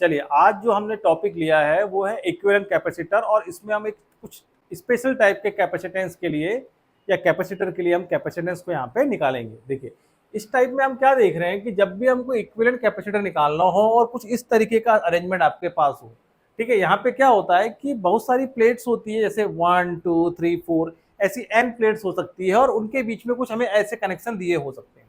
चलिए आज जो हमने टॉपिक लिया है वो है इक्विवेलेंट कैपेसिटर, और इसमें हम एक कुछ स्पेशल टाइप के कैपेसिटेंस के लिए या कैपेसिटर के लिए हम कैपेसिटेंस को यहाँ पे निकालेंगे। देखिए इस टाइप में हम क्या देख रहे हैं कि जब भी हमको इक्विवेलेंट कैपेसिटर निकालना हो और कुछ इस तरीके का अरेंजमेंट आपके पास हो, ठीक है, यहाँ पे क्या होता है कि बहुत सारी प्लेट्स होती है, जैसे 1 2 3 4 ऐसी n प्लेट्स हो सकती है और उनके बीच में कुछ हमें ऐसे कनेक्शन दिए हो सकते हैं।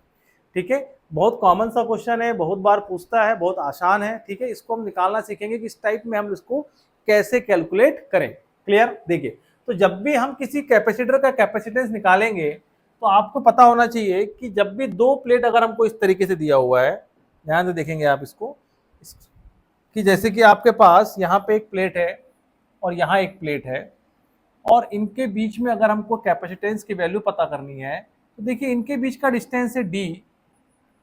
ठीक है, बहुत कॉमन सा क्वेश्चन है, बहुत बार पूछता है, बहुत आसान है। ठीक है, इसको हम निकालना सीखेंगे कि इस टाइप में हम इसको कैसे कैलकुलेट करें। क्लियर? देखिए, तो जब भी हम किसी कैपेसिटर का कैपेसिटेंस निकालेंगे तो आपको पता होना चाहिए कि जब भी दो प्लेट अगर हमको इस तरीके से दिया हुआ है, ध्यान से देखेंगे आप इसको, कि जैसे कि आपके पास यहाँ पे एक प्लेट है और यहाँ एक प्लेट है, और इनके बीच में अगर हमको कैपेसिटेंस की वैल्यू पता करनी है तो देखिए इनके बीच का डिस्टेंस है d,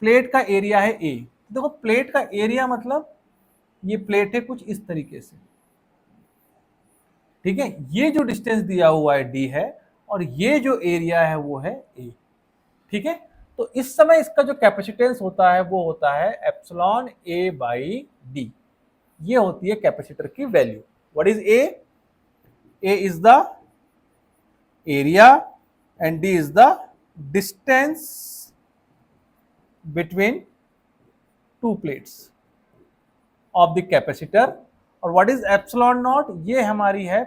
प्लेट का एरिया है ए। देखो प्लेट का एरिया मतलब ये प्लेट है कुछ इस तरीके से, ठीक है, ये जो डिस्टेंस दिया हुआ है डी है और ये जो एरिया है वो है ए। ठीक है, तो इस समय इसका जो कैपेसिटेंस होता है वो होता है एप्सिलॉन ए बाई डी। ये होती है कैपेसिटर की value. What is a? A is the area and D is the distance between two plates of the capacitor। और what is epsilon naught? ये हमारी है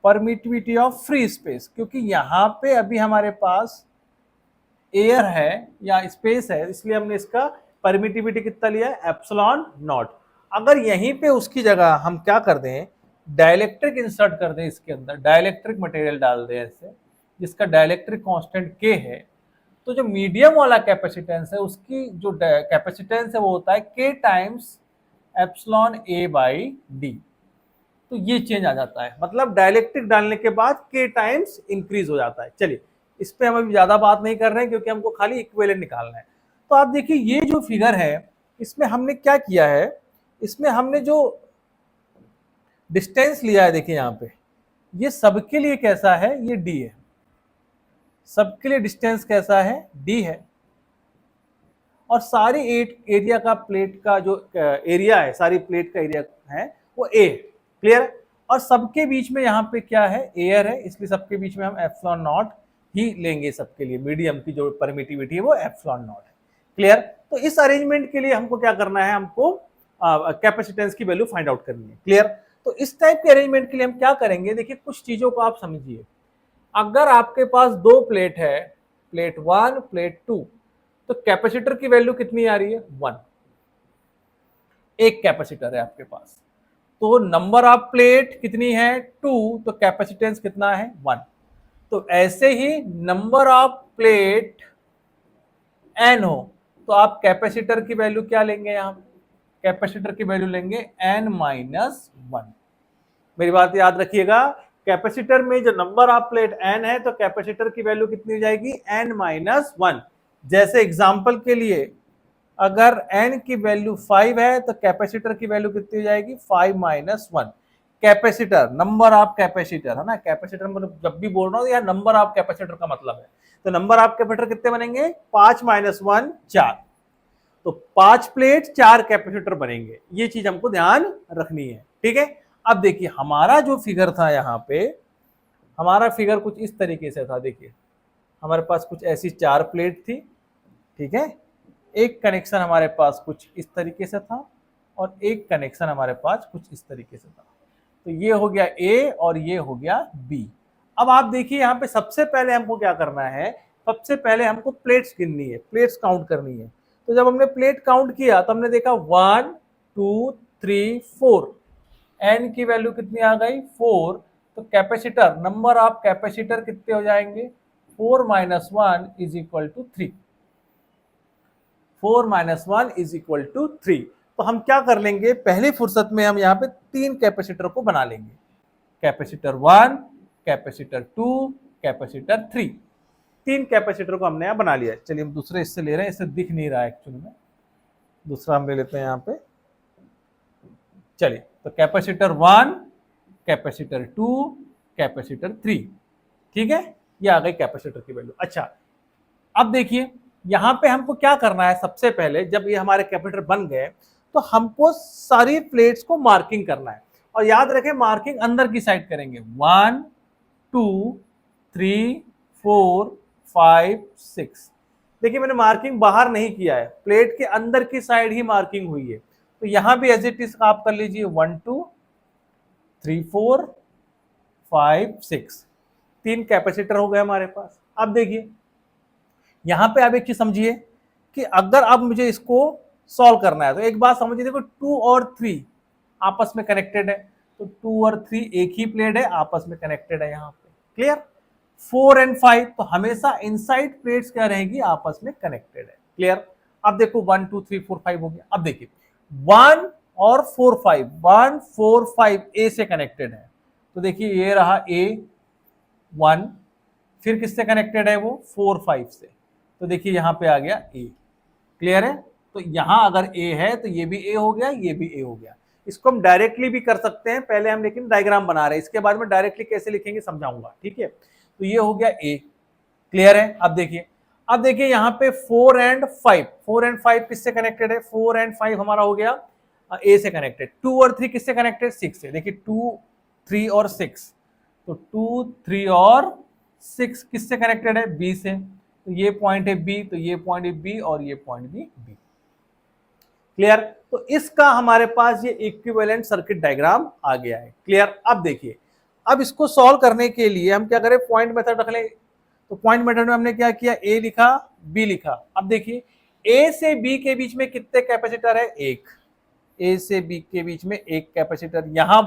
परमिटिविटी ऑफ फ्री स्पेस, क्योंकि यहां पे अभी हमारे पास एयर है या स्पेस है, इसलिए हमने इसका परमिटिविटी कितना लिया है, एप्सिलॉन नॉट। अगर यहीं पे उसकी जगह हम क्या कर दें, डाइलेक्ट्रिक इंसर्ट कर दें, इसके अंदर डाइलेक्ट्रिक मटेरियल डाल दें ऐसे, जिसका डाइलेक्ट्रिक कांस्टेंट के है, तो जो मीडियम वाला कैपेसिटेंस है उसकी जो कैपेसिटेंस है वो होता है के times epsilon A by D. तो ये चेंज आ जाता है, मतलब डाइलेक्ट्रिक डालने के बाद के टाइम्स इंक्रीज हो जाता है। चलिए इस पे हम अभी ज्यादा बात नहीं कर रहे हैं क्योंकि हमको खाली इक्विवेलेंट निकालना है। तो आप देखिए ये जो फिगर है इसमें हमने क्या किया है, इसमें हमने जो डिस्टेंस लिया है, देखिए यहाँ पे ये सबके लिए कैसा है, ये डी है, सबके लिए डिस्टेंस कैसा है, डी है, और सारी एरिया का प्लेट का जो एरिया है, सारी प्लेट का एरिया है वो ए। क्लियर? और सबके बीच में यहाँ पे क्या है, एयर है, इसलिए सबके बीच में हम एप्सिलॉन नॉट ही लेंगे। सबके लिए मीडियम की जो परमिटिविटी है वो एप्सिलॉन नॉट है। क्लियर? तो इस अरेंजमेंट के लिए हमको क्या करना है, हमको कैपेसिटेंस की वैल्यू फाइंड आउट करनी है। क्लियर? तो इस टाइप के अरेंजमेंट के लिए हम क्या करेंगे, देखिए कुछ चीजों को आप समझिए। अगर आपके पास दो प्लेट है, प्लेट 1 प्लेट 2, तो कैपेसिटर की वैल्यू कितनी आ रही है, 1। एक कैपेसिटर है आपके पास, तो नंबर ऑफ प्लेट कितनी है, 2, तो कैपेसिटेंस कितना है, 1। तो ऐसे ही नंबर ऑफ प्लेट n हो तो आप कैपेसिटर की वैल्यू क्या लेंगे, यहां कैपेसिटर की वैल्यू लेंगे n माइनस 1। मेरी बात याद रखिएगा, कैपेसिटर में जो नंबर ऑफ प्लेट n है तो कैपेसिटर की वैल्यू कितनी हो जाएगी, n माइनस 1। जैसे एग्जांपल के लिए अगर n की वैल्यू 5 है तो कैपेसिटर की वैल्यू कितनी हो जाएगी, 5 minus 1। Capacitor number of capacitor है ना, कैपेसिटर मतलब जब भी बोल रहा हूं या नंबर ऑफ कैपेसिटर का मतलब है, तो नंबर ऑफ कैपेसिटर कितने बनेंगे, 5 माइनस 1 4। तो 5 प्लेट 4 कैपेसिटर बनेंगे, ये चीज हमको ध्यान रखनी है। ठीक है, अब देखिए हमारा जो फिगर था यहाँ पे, हमारा फिगर कुछ इस तरीके से था। देखिए हमारे पास कुछ ऐसी 4 प्लेट थी, ठीक है, एक कनेक्शन हमारे पास कुछ इस तरीके से था और एक कनेक्शन हमारे पास कुछ इस तरीके से था। तो ये हो गया ए और ये हो गया बी। अब आप देखिए यहाँ पे सबसे पहले हमको क्या करना है, सबसे पहले हमको प्लेट्स गिननी है, प्लेट्स काउंट करनी है। तो जब हमने प्लेट काउंट किया तो हमने देखा 1 2 3 4, एन की वैल्यू कितनी आ गई, 4। तो कैपेसिटर नंबर ऑफ कैपेसिटर कितने हो जाएंगे, 4 minus 1 is equal to 3। 4 minus 1 is equal to 3। तो हम क्या कर लेंगे, पहली फुर्सत में हम यहाँ पे 3 कैपेसिटर को बना लेंगे, कैपेसिटर 1, कैपेसिटर 2, कैपेसिटर 3। 3 कैपेसिटर को हमने यहाँ बना लिया। चलिए हम दूसरे इससे ले रहे हैं, इससे दिख नहीं रहा है एक्चुअली में, दूसरा हम ले लेते हैं यहाँ पे। चलिए तो कैपेसिटर 1, कैपेसिटर 2, कैपेसिटर 3, ठीक है, ये आ गई कैपेसिटर की वैल्यू। अच्छा अब देखिए यहाँ पे हमको क्या करना है, सबसे पहले जब ये हमारे कैपेसिटर बन गए तो हमको सारी प्लेट्स को मार्किंग करना है। और याद रखें मार्किंग अंदर की साइड करेंगे, 1 2 3 4 5 6। देखिए मैंने मार्किंग बाहर नहीं किया है, प्लेट के अंदर की साइड ही मार्किंग हुई है। तो यहां भी एज इट इज आप कर लीजिए 1 2 3 4 5 6, 3 कैपेसिटर हो गए हमारे पास। अब देखिए यहां पे आप एक चीज समझिए कि अगर अब मुझे इसको सॉल्व करना है तो एक बात समझिए, देखो 2 और 3 आपस में कनेक्टेड है, तो 2 और 3 एक ही प्लेट है, आपस में कनेक्टेड है यहाँ पे। क्लियर? 4 एंड 5 तो हमेशा इनसाइड प्लेट्स क्या रहेगी, आपस में कनेक्टेड है। क्लियर? अब देखो 1 2 3 4 5 हो गया। अब देखिए 1 और 4 5, 1 4 5 ए से कनेक्टेड है, तो देखिए ये रहा ए 1, फिर किससे कनेक्टेड है वो 4 5 से, तो देखिए यहां पे आ गया ए। क्लियर है? तो यहां अगर ए है तो ये भी ए हो गया, ये भी ए हो गया। इसको हम डायरेक्टली भी कर सकते हैं, पहले हम लेकिन डायग्राम बना रहे हैं, इसके बाद में डायरेक्टली कैसे लिखेंगे समझाऊंगा। ठीक है, तो ये हो गया ए। क्लियर है? अब देखिए यहाँ पे 4 एंड 5, 4 एंड 5 किससे कनेक्टेड है, 4 एंड 5 हमारा हो गया ए से कनेक्टेड। 2 और 3 किससे कनेक्टेड, 6 से। देखिए 2 3 और 6, तो 2 3 और 6 किससे कनेक्टेड है, बी से। तो ये पॉइंट है बी, तो ये पॉइंट है बी और ये पॉइंट भी बी। क्लियर? तो इसका हमारे पास ये इक्विवेलेंट सर्किट डायग्राम आ गया है। क्लियर? अब देखिए अब इसको सॉल्व करने के लिए हम क्या करें, पॉइंट मेथड रख लें। तो पॉइंट मेथड में हमने क्या किया, ए लिखा बी लिखा। अब देखिए ए से बी के बीच में कितने कैपेसिटर है, एक। ए से बी के बीच में एक कैपेसिटर, यहां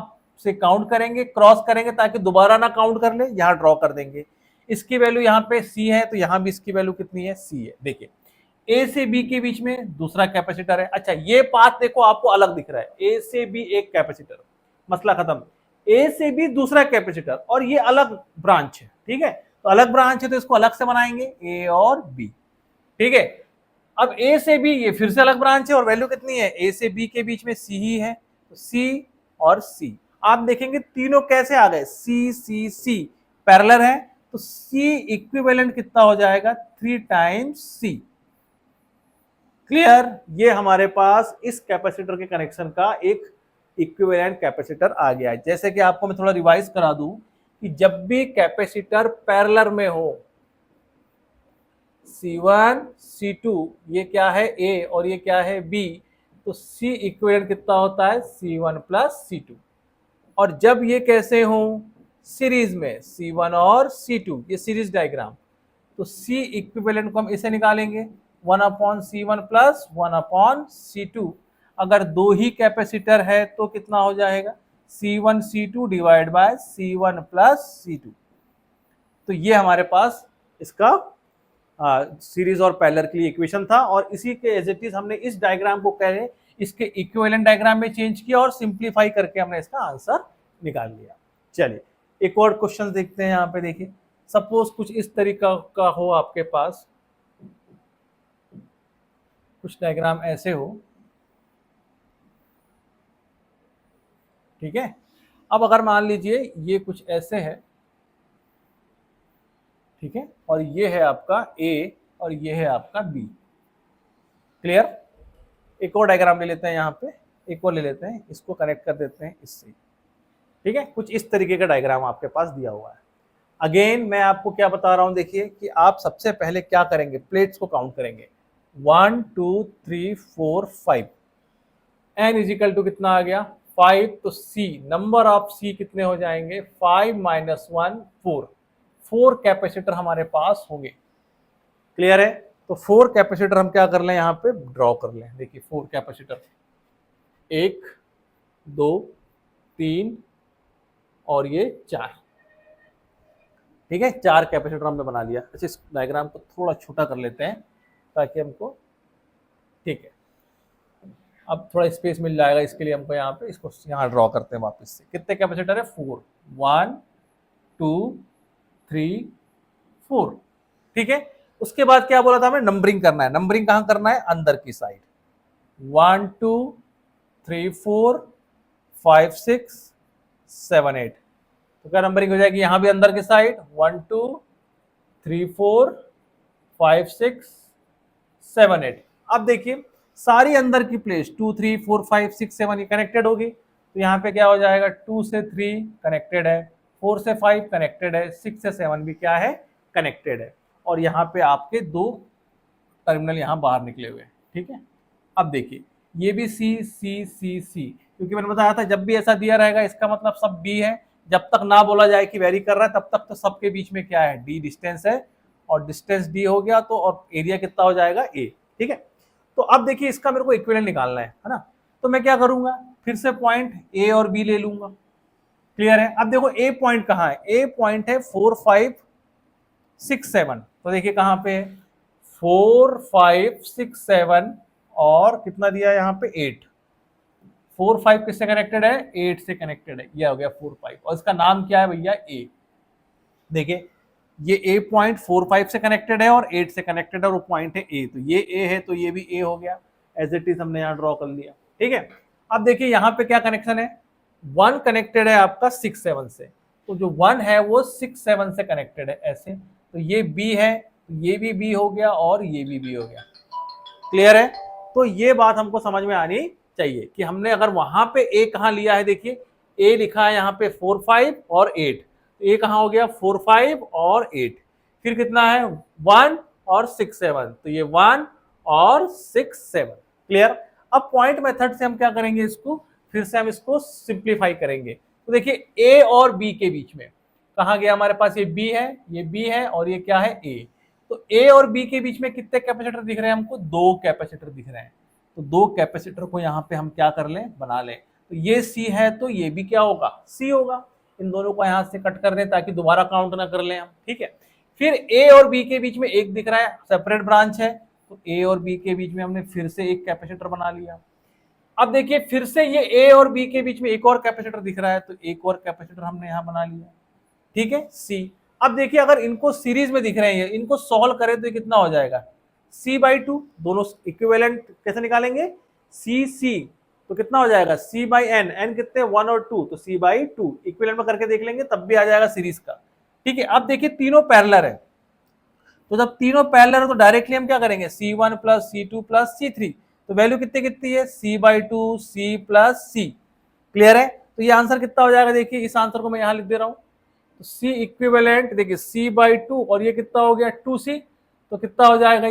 से काउंट करेंगे, क्रॉस करेंगे ताकि दोबारा ना काउंट कर ले, यहां ड्रॉ कर देंगे। इसकी वैल्यू यहाँ पे सी है, तो यहां भी इसकी वैल्यू कितनी है, सी है। देखिए ए से बी के बीच में दूसरा कैपेसिटर है। अच्छा ये पाथ देखो आपको अलग दिख रहा है, ए से बी एक कैपेसिटर, मसला खत्म। ए से बी दूसरा कैपेसिटर और ये अलग ब्रांच है। ठीक है, तो अलग ब्रांच है तो इसको अलग से बनाएंगे, ए और बी। ठीक है, अब ए से बी ये फिर से अलग ब्रांच है और वैल्यू कितनी है, ए से बी के बीच में सी ही है, तो सी और सी। आप देखेंगे तीनों कैसे आ गए, सी सी सी पैरेलल है, तो सी इक्विवेलेंट कितना हो जाएगा, 3 टाइम्स सी। क्लियर? ये हमारे पास इस कैपेसिटर के कनेक्शन का एक इक्विवेलेंट कैपेसिटर आ गया है। जैसे कि आपको मैं थोड़ा रिवाइज करा दूं कि जब भी कैपेसिटर पैरेलल में हो, C1 C2 ये क्या है A और ये क्या है B, तो C इक्विवेलेंट कितना होता है, C1 प्लस C2। और जब ये कैसे हो, सीरीज में, C1 और C2 ये सीरीज डायग्राम, तो C इक्विवेलेंट को हम इसे निकालेंगे 1/C1 प्लस 1/C2। अगर दो ही कैपेसिटर है तो कितना हो जाएगा, C1 C2 divide by C1 plus C2। तो ये हमारे पास इसका सीरीज और पैरेलल के लिए इक्वेशन था, और इसी के एज इट इज हमने इस डायग्राम को कहे इसके इक्विवेलेंट डायग्राम में चेंज किया और सिंप्लीफाई करके हमने इसका आंसर निकाल लिया। चलिए एक और क्वेश्चन देखते हैं। यहाँ पे देखिए सपोज कुछ इस तरीका का हो आपके पास, कुछ डायग्राम ऐसे हो। ठीक है, अब अगर मान लीजिए ये कुछ ऐसे है, ठीक है, और ये है आपका A और ये है आपका B। क्लियर? एक और डायग्राम ले लेते हैं, यहाँ पे एक और ले लेते हैं, इसको कनेक्ट कर देते हैं इससे। ठीक है, कुछ इस तरीके का डायग्राम आपके पास दिया हुआ है। अगेन मैं आपको क्या बता रहा हूं, देखिए कि आप सबसे पहले क्या करेंगे, प्लेट्स को काउंट करेंगे, 1 2 3 4 5। n इजिकल टू कितना आ गया, 5, तो C नंबर ऑफ C कितने हो जाएंगे, 5 माइनस 1 4। 4 कैपेसिटर हमारे पास होंगे। क्लियर है? तो 4 कैपेसिटर हम क्या कर लें, यहाँ पे ड्रॉ कर लें। देखिए 4 कैपेसिटर, 1 2 3 और ये 4। ठीक है, 4 कैपेसिटर हमने बना लिया। अच्छा इस डायग्राम को थोड़ा छोटा कर लेते हैं ताकि हमको, ठीक है, अब थोड़ा स्पेस मिल जाएगा इसके लिए हमको। यहाँ पे इसको यहाँ ड्रॉ करते हैं वापस से। कितने कैपेसिटर है, 4, 1 2 3 4। ठीक है, उसके बाद क्या बोला था हमें, नंबरिंग करना है। नंबरिंग कहाँ करना है, अंदर की साइड, 1 2 3 4 5 6 7 8। तो क्या नंबरिंग हो जाएगी, यहां भी अंदर की साइड 1 2 3 4 5 6 7 8। अब देखिए सारी अंदर की प्लेट्स 2 3 4 5 6 7 ये कनेक्टेड होगी, तो यहाँ पे क्या हो जाएगा 2 से 3 कनेक्टेड है, 4 से 5 कनेक्टेड है, 6 से 7 भी क्या है कनेक्टेड है, और यहाँ पे आपके दो टर्मिनल यहाँ बाहर निकले हुए हैं। ठीक है, अब देखिए ये भी सी सी सी सी, क्योंकि मैंने बताया था जब भी ऐसा दिया रहेगा इसका मतलब सब बी है, जब तक ना बोला जाए कि वेरी कर रहा है तब तक तो सबके बीच में क्या है डी डिस्टेंस है, और डिस्टेंस डी हो गया तो और एरिया कितना हो जाएगा ए। ठीक है, तो अब देखिए इसका मेरे को इक्विवेलेंट निकालना है ना, तो मैं क्या करूंगा फिर से पॉइंट ए और बी ले लूंगा। क्लियर है, अब देखो ए पॉइंट कहाँ है, ए पॉइंट है 4 5 6 7, तो देखिए कहाँ पे है 4 5 6 7 और कितना दिया है यहाँ पे 8, 4 5 किससे कनेक्टेड है 8 से कनेक्टेड है, ये हो गया 4 5, और इसका नाम क्या है भैया ए। देखिए ये ए पॉइंट 4 5 से कनेक्टेड है और 8 से कनेक्टेड है और वो पॉइंट है ए, तो ये ए है तो ये भी ए हो गया, एज इट इज हमने यहाँ ड्रॉ कर लिया। ठीक है, अब देखिए यहाँ पे क्या कनेक्शन है, 1 कनेक्टेड है आपका 6 7 से, तो जो 1 है वो 6 7 से कनेक्टेड है ऐसे, तो ये बी है, ये भी बी हो गया और ये भी बी हो गया। क्लियर है, तो ये बात हमको समझ में आनी चाहिए कि हमने अगर वहां पे ए कहाँ लिया है, देखिए ए लिखा है यहाँ पे 4 5 और 8, ए कहाँ हो गया 4 5 और 8, फिर कितना है 1 और 6 7, तो ये 1 और 6 7। क्लियर, अब पॉइंट मेथड से हम क्या करेंगे, इसको फिर से हम इसको सिंप्लीफाई करेंगे, तो देखिए ए और बी के बीच में कहाँ गया हमारे पास, ये बी है, ये बी है और ये क्या है ए, तो ए और बी के बीच में कितने कैपेसिटर दिख रहे हैं हमको, 2 कैपेसिटर दिख रहे हैं, तो 2 कैपेसिटर को यहाँ पे हम क्या कर लें बना लें, तो ये सी है तो ये भी क्या होगा सी होगा, इन दोनों को यहाँ से कट कर दें ताकि दोबारा काउंट ना कर लें हम। ठीक है, फिर ए और बी के बीच में एक दिख रहा है सेपरेट ब्रांच है, तो ए और बी के बीच में हमने फिर से एक कैपेसिटर बना लिया। अब देखिए फिर से ये ए और बी के बीच में एक और कैपेसिटर दिख रहा है, तो एक और कैपेसिटर हमने यहाँ बना लिया। ठीक है, सी। अब देखिए अगर इनको सीरीज में दिख रहे हैं, इनको सॉल्व करें तो ये कितना हो जाएगा c/2, दोनों इक्विवेलेंट कैसे निकालेंगे c तो कितना हो जाएगा c/n, n कितने 1 और 2, तो c/2 इक्विवेलेंट में करके देख लेंगे तब भी आ जाएगा सीरीज का। ठीक है, अब देखिए तीनों पैरेलल है, तो जब तीनों पैरेलल है तो डायरेक्टली हम क्या करेंगे c1 plus c2 plus c3, तो वैल्यू कितनी कितनी है c/2 c plus c। Clear है, तो ये आंसर कितना हो जाएगा, देखिए इस आंसर को मैं यहाँ लिख दे रहा हूँ, तो C इक्विवेलेंट देखिए c/2 और ये कितना हो गया 2c, तो कितना हो जाएगा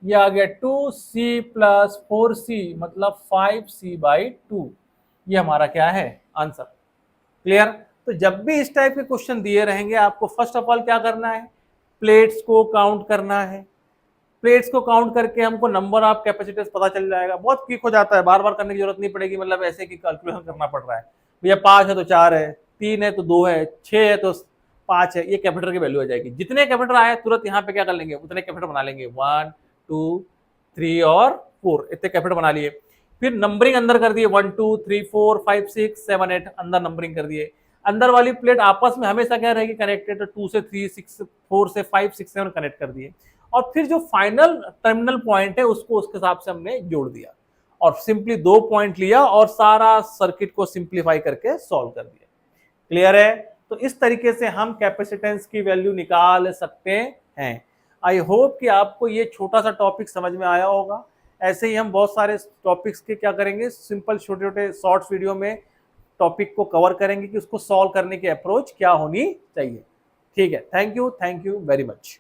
ये आ गया 2c प्लस 4c मतलब 5c/2, ये हमारा क्या है आंसर। क्लियर, तो जब भी इस टाइप के क्वेश्चन दिए रहेंगे आपको फर्स्ट ऑफ ऑल क्या करना है, प्लेट्स को काउंट करना है, प्लेट्स को काउंट करके हमको नंबर ऑफ कैपेसिटर्स पता चल जाएगा, बहुत क्विक हो जाता है, बार बार करने की जरूरत नहीं पड़ेगी, मतलब ऐसे कि कैलकुलेशन करना पड़ रहा है भैया 5 है तो 4 है, 3 है तो 2 है, 6 है तो 5 है, ये कैपेसिटर की वैल्यू हो जाएगी। जितने कैपेसिटर आए तुरंत यहाँ पे क्या कर लेंगे उतने कैपेसिटर बना लेंगे, 1 2 3 और 4 इतने कैपेसिटर बना लिए, फिर नंबरिंग अंदर कर दिए 1 2 3 4 5 6 7 8 अंदर नंबरिंग कर दिए, अंदर वाली प्लेट आपस में हमेशा क्या रहेगी कनेक्टेड, तो 2 से 3 6 4 से 5 6 7 कनेक्ट कर दिए, और फिर जो फाइनल टर्मिनल पॉइंट है उसको उसके हिसाब से हमने जोड़ दिया और सिंपली 2 पॉइंट लिया और सारा सर्किट को सिंप्लीफाई करके सॉल्व कर दिया। क्लियर है, तो इस तरीके से हम कैपेसिटेंस की वैल्यू निकाल सकते हैं। आई होप कि आपको ये छोटा सा टॉपिक समझ में आया होगा, ऐसे ही हम बहुत सारे टॉपिक्स के क्या करेंगे सिंपल छोटे छोटे शॉर्ट्स वीडियो में टॉपिक को कवर करेंगे कि उसको सॉल्व करने की अप्रोच क्या होनी चाहिए। ठीक है, थैंक यू वेरी मच।